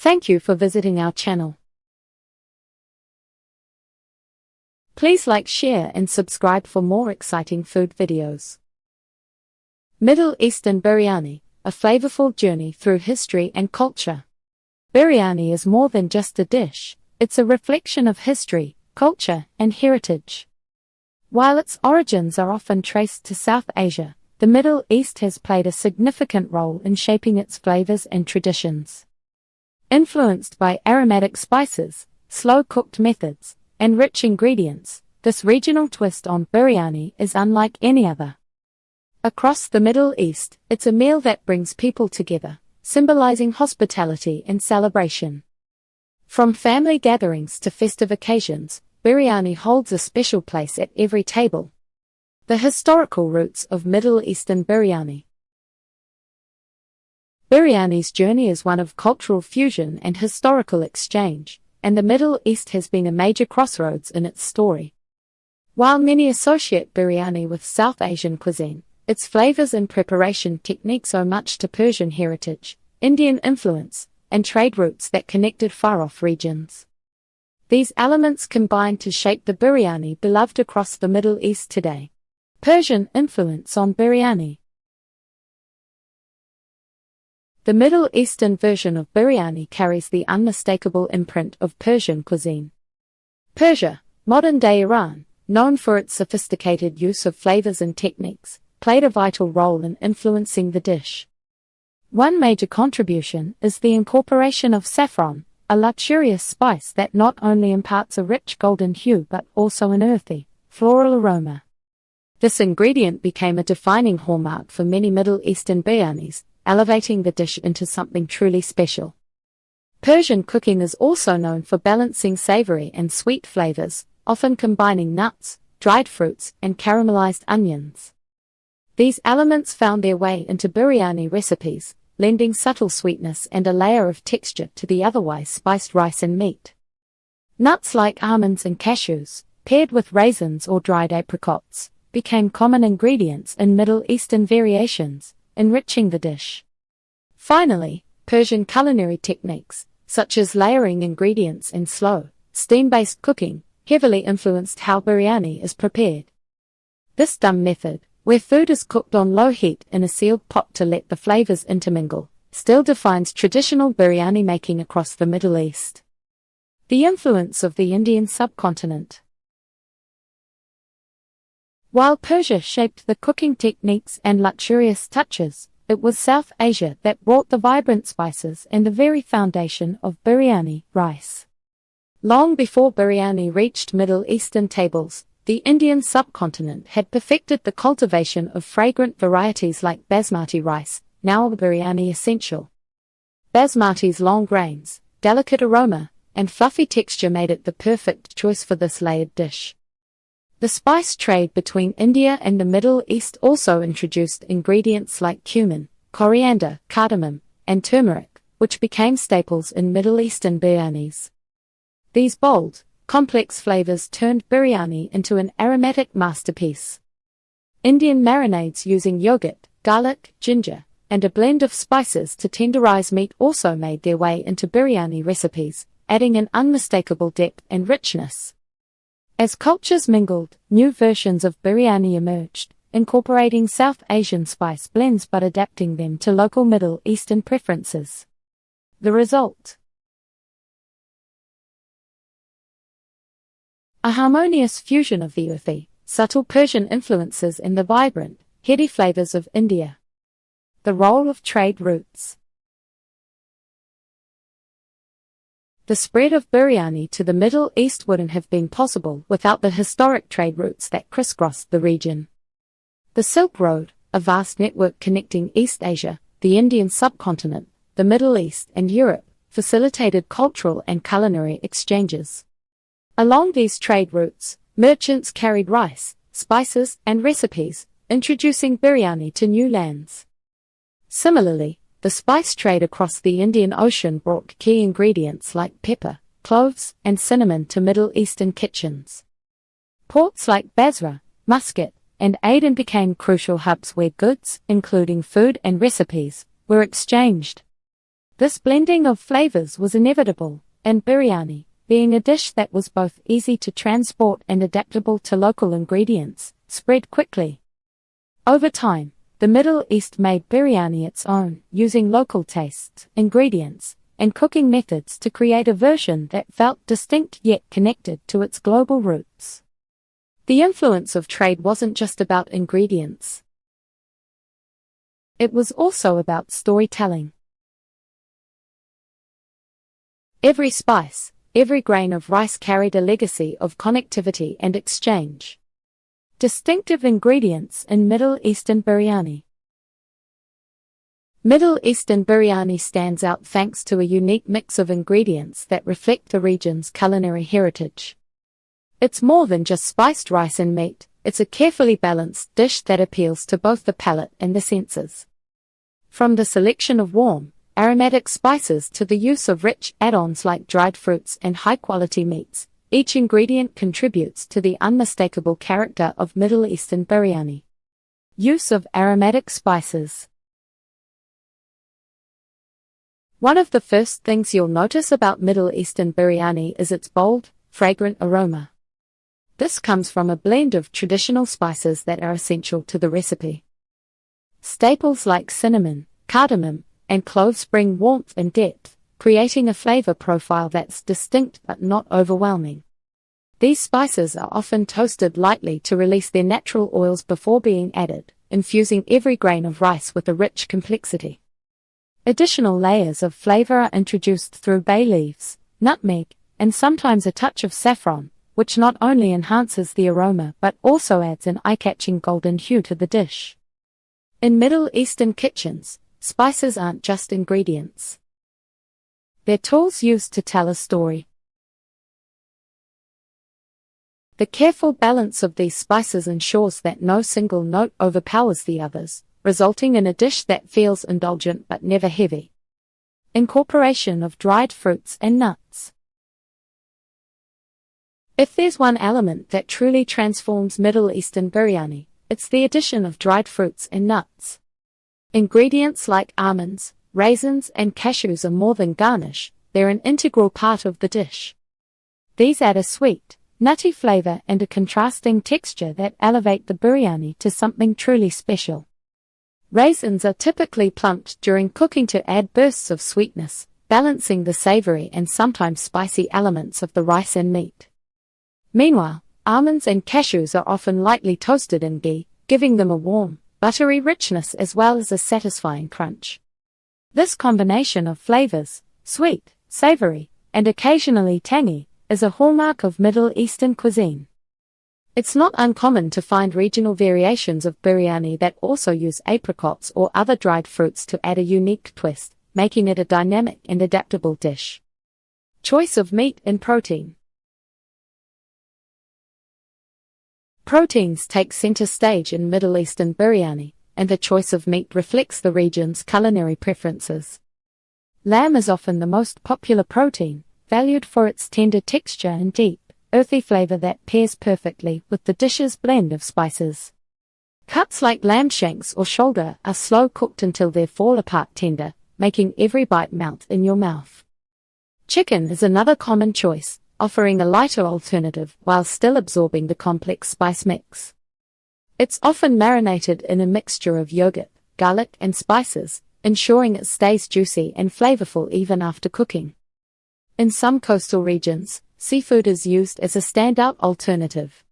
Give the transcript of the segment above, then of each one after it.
Thank you for visiting our channel. Please like, share and subscribe for more exciting food videos. Middle Eastern Biryani, a flavorful journey through history and culture. Biryani is more than just a dish, it's a reflection of history, culture and heritage. While its origins are often traced to South Asia, the Middle East has played a significant role in shaping its flavors and traditions. Influenced by aromatic spices, slow-cooked methods, and rich ingredients, this regional twist on biryani is unlike any other. Across the Middle East, it's a meal that brings people together, symbolizing hospitality and celebration. From family gatherings to festive occasions, biryani holds a special place at every table. The historical roots of Middle Eastern biryani. Biryani's journey is one of cultural fusion and historical exchange, and the Middle East has been a major crossroads in its story. While many associate biryani with South Asian cuisine, its flavors and preparation techniques owe much to Persian heritage, Indian influence, and trade routes that connected far-off regions. These elements combine to shape the biryani beloved across the Middle East today. Persian influence on biryani. The Middle Eastern version of biryani carries the unmistakable imprint of Persian cuisine. Persia, modern-day Iran, known for its sophisticated use of flavors and techniques, played a vital role in influencing the dish. One major contribution is the incorporation of saffron, a luxurious spice that not only imparts a rich golden hue but also an earthy, floral aroma. This ingredient became a defining hallmark for many Middle Eastern biryanis, elevating the dish into something truly special. Persian cooking is also known for balancing savory and sweet flavors, often combining nuts, dried fruits, and caramelized onions. These elements found their way into biryani recipes, lending subtle sweetness and a layer of texture to the otherwise spiced rice and meat. Nuts like almonds and cashews, paired with raisins or dried apricots, became common ingredients in Middle Eastern variations, enriching the dish. Finally, Persian culinary techniques, such as layering ingredients and slow, steam-based cooking, heavily influenced how biryani is prepared. This dum method, where food is cooked on low heat in a sealed pot to let the flavors intermingle, still defines traditional biryani making across the Middle East. The influence of the Indian subcontinent. While Persia shaped the cooking techniques and luxurious touches, it was South Asia that brought the vibrant spices and the very foundation of biryani, rice. Long before biryani reached Middle Eastern tables, the Indian subcontinent had perfected the cultivation of fragrant varieties like Basmati rice, now a biryani essential. Basmati's long grains, delicate aroma, and fluffy texture made it the perfect choice for this layered dish. The spice trade between India and the Middle East also introduced ingredients like cumin, coriander, cardamom, and turmeric, which became staples in Middle Eastern biryanis. These bold, complex flavors turned biryani into an aromatic masterpiece. Indian marinades using yogurt, garlic, ginger, and a blend of spices to tenderize meat also made their way into biryani recipes, adding an unmistakable depth and richness. As cultures mingled, new versions of biryani emerged, incorporating South Asian spice blends but adapting them to local Middle Eastern preferences. The result: a harmonious fusion of the earthy, subtle Persian influences and the vibrant, heady flavors of India. The role of trade routes. The spread of biryani to the Middle East wouldn't have been possible without the historic trade routes that crisscrossed the region. The Silk Road, a vast network connecting East Asia, the Indian subcontinent, the Middle East and Europe, facilitated cultural and culinary exchanges. Along these trade routes, merchants carried rice, spices, and recipes, introducing biryani to new lands. Similarly, the spice trade across the Indian Ocean brought key ingredients like pepper, cloves, and cinnamon to Middle Eastern kitchens. Ports like Basra, Muscat, and Aden became crucial hubs where goods, including food and recipes, were exchanged. This blending of flavors was inevitable, and biryani, being a dish that was both easy to transport and adaptable to local ingredients, spread quickly. Over time, the Middle East made biryani its own, using local tastes, ingredients, and cooking methods to create a version that felt distinct yet connected to its global roots. The influence of trade wasn't just about ingredients. It was also about storytelling. Every spice, every grain of rice carried a legacy of connectivity and exchange. Distinctive ingredients in Middle Eastern biryani. Middle Eastern biryani stands out thanks to a unique mix of ingredients that reflect the region's culinary heritage. It's more than just spiced rice and meat, it's a carefully balanced dish that appeals to both the palate and the senses. From the selection of warm, aromatic spices to the use of rich add-ons like dried fruits and high-quality meats, each ingredient contributes to the unmistakable character of Middle Eastern biryani. Use of aromatic spices. One of the first things you'll notice about Middle Eastern biryani is its bold, fragrant aroma. This comes from a blend of traditional spices that are essential to the recipe. Staples like cinnamon, cardamom, and cloves bring warmth and depth, creating a flavor profile that's distinct but not overwhelming. These spices are often toasted lightly to release their natural oils before being added, infusing every grain of rice with a rich complexity. Additional layers of flavor are introduced through bay leaves, nutmeg, and sometimes a touch of saffron, which not only enhances the aroma but also adds an eye-catching golden hue to the dish. In Middle Eastern kitchens, spices aren't just ingredients. They're tools used to tell a story. The careful balance of these spices ensures that no single note overpowers the others, resulting in a dish that feels indulgent but never heavy. Incorporation of dried fruits and nuts. If there's one element that truly transforms Middle Eastern biryani, it's the addition of dried fruits and nuts. Ingredients like almonds, raisins, and cashews are more than garnish, they're an integral part of the dish. These add a sweet, nutty flavor and a contrasting texture that elevate the biryani to something truly special. Raisins are typically plumped during cooking to add bursts of sweetness, balancing the savory and sometimes spicy elements of the rice and meat. Meanwhile, almonds and cashews are often lightly toasted in ghee, giving them a warm, buttery richness as well as a satisfying crunch. This combination of flavors, sweet, savory, and occasionally tangy, is a hallmark of Middle Eastern cuisine. It's not uncommon to find regional variations of biryani that also use apricots or other dried fruits to add a unique twist, making it a dynamic and adaptable dish. Choice of meat and protein. Proteins take center stage in Middle Eastern biryani, and the choice of meat reflects the region's culinary preferences. Lamb is often the most popular protein, valued for its tender texture and deep, earthy flavor that pairs perfectly with the dish's blend of spices. Cuts like lamb shanks or shoulder are slow cooked until they fall apart tender, making every bite melt in your mouth. Chicken is another common choice, offering a lighter alternative while still absorbing the complex spice mix. It's often marinated in a mixture of yogurt, garlic, and spices, ensuring it stays juicy and flavorful even after cooking. In some coastal regions, seafood is used as a standout alternative.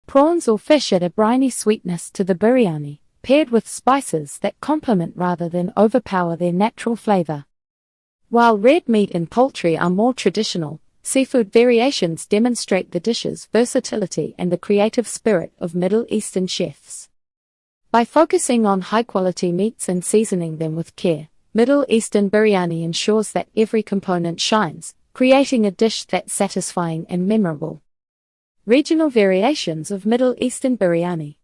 Prawns or fish add a briny sweetness to the biryani, paired with spices that complement rather than overpower their natural flavor. While red meat and poultry are more traditional, seafood variations demonstrate the dish's versatility and the creative spirit of Middle Eastern chefs. By focusing on high-quality meats and seasoning them with care, Middle Eastern biryani ensures that every component shines, creating a dish that's satisfying and memorable. Regional variations of Middle Eastern biryani.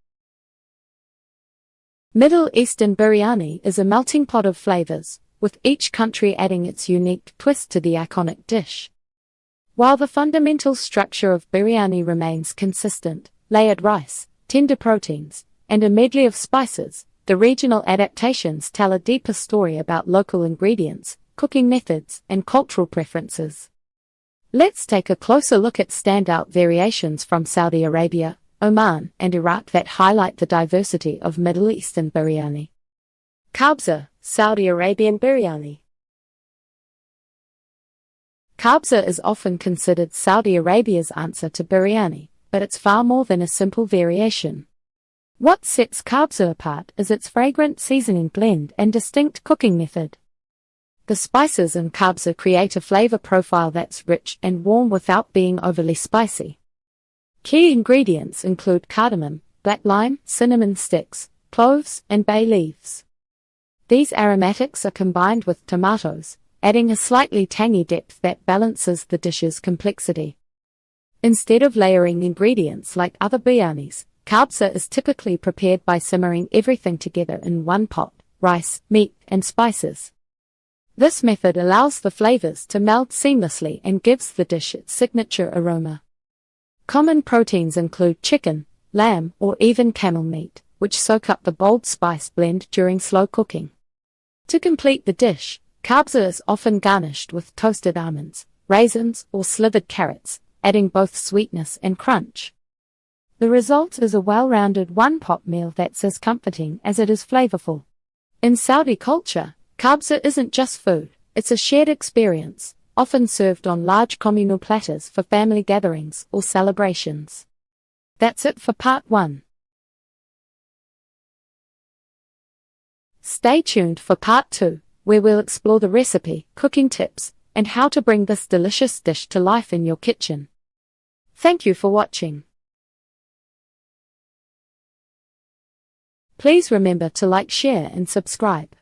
Middle Eastern biryani is a melting pot of flavors, with each country adding its unique twist to the iconic dish. While the fundamental structure of biryani remains consistent, layered rice, tender proteins, and a medley of spices, the regional adaptations tell a deeper story about local ingredients, cooking methods, and cultural preferences. Let's take a closer look at standout variations from Saudi Arabia, Oman, and Iraq that highlight the diversity of Middle Eastern biryani. Kabsa, Saudi Arabian biryani. Kabsa is often considered Saudi Arabia's answer to biryani, but it's far more than a simple variation. What sets kabsa apart is its fragrant seasoning blend and distinct cooking method. The spices in kabsa create a flavor profile that's rich and warm without being overly spicy. Key ingredients include cardamom, black lime, cinnamon sticks, cloves, and bay leaves. These aromatics are combined with tomatoes, adding a slightly tangy depth that balances the dish's complexity. Instead of layering ingredients like other biryanis, kabsa is typically prepared by simmering everything together in one pot: rice, meat, and spices. This method allows the flavors to meld seamlessly and gives the dish its signature aroma. Common proteins include chicken, lamb, or even camel meat, which soak up the bold spice blend during slow cooking. To complete the dish, kabsa is often garnished with toasted almonds, raisins, or slivered carrots, adding both sweetness and crunch. The result is a well-rounded one-pot meal that's as comforting as it is flavorful. In Saudi culture, kabsa isn't just food, it's a shared experience, often served on large communal platters for family gatherings or celebrations. That's it for part 1. Stay tuned for part 2, where we'll explore the recipe, cooking tips, and how to bring this delicious dish to life in your kitchen. Thank you for watching. Please remember to like, share, and subscribe.